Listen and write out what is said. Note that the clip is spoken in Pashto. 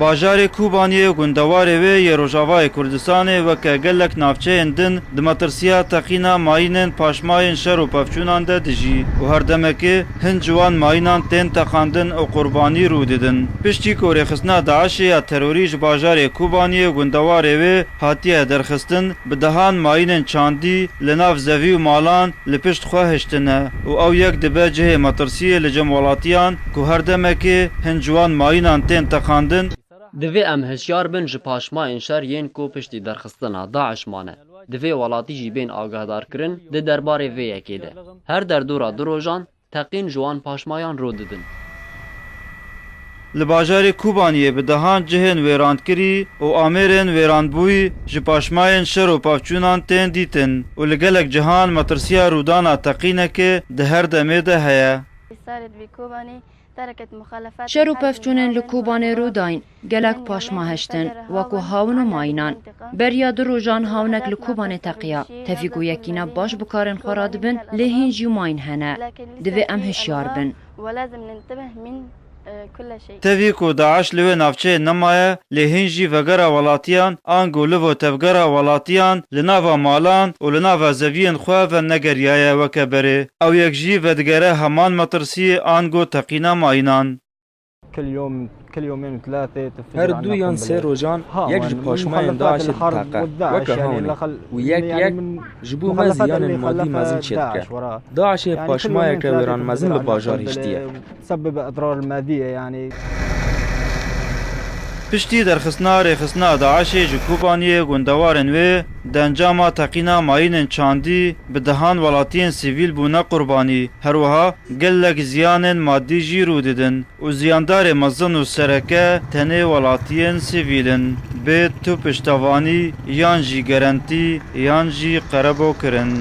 باجار کوبانی گندواره و ی روجاوای کردستان و که گلک نافچه اندن دمترسیا تقینا ماینن پاشماین شر و پفچونان ده دجی و هر دمکه هن جوان ماینان تین تقاندن و قربانی رو دیدن. پشتی کوری خسنا داعش یا تروریج باجار کوبانی گندواره و هاتیه درخستن بدهان ماینن چاندی لناف زوی و مالان لپشت خواهشتنه و او یک دبه جه مترسیه لجمولاتیان که هر دمکه هن جوان ماینان تین تقاندن دوی ام هشیار بن جی پاشماین شر ین کو پشتی درخستنا داعش مانه. دوی ولاتی جی بین آگاهدار کرن ده درباره وی یکی ده. هر در دورا دروژان تقین جوان پاشمایان رو ددن. لباجار کوبانیه به دهان جهن ویراند کری و آمیرن ویراند بوی جی پاشماین شر و پافچونان تین دیتن و لگلک جهان مترسیا رودانا تقینه که ده هر دمه ده هیا. شر و پفچونن لکوبان رو داین گلک پاشما هشتن وکو هاون و ماینان بریا دروژان هاونک لکوبان تقیا تفیگو یکینا باش بکارن خوراد بن لهین جیو ماین هنه دوی ام هشیار بن تفی کو داعش لوی نافچه نمایه لهنجی وگرا ولاتیان آنگو لوو تفگرا ولاتیان لناوا مالان و لناوا زوین خواه و نگریایه وکبره او یک جی ودگره همان مترسی آنگو تقینا ماینان. كل يومين ثلاثة هر دو يان سه روجان یک جی پاشماین داعش تقه وکه هونه و یک جبو مزیان المادی مزین چید که داعش پاشمای که ویران مزین لباجار هشتیه تسبب أضرار مادية يعني. پشتی درخستنا رخستنا داعش جی کوبانی گندوارن و دنجاما تقینا ماینن چاندی به دهان ولاتین سیویل بونا قربانی هروها گلک زیانن مادی جی رو دیدن و زیاندار مزن و سرکه تنه ولاتین سیویلن به تو پشتوانی یان جی گرانتی یان جی قربو کرن.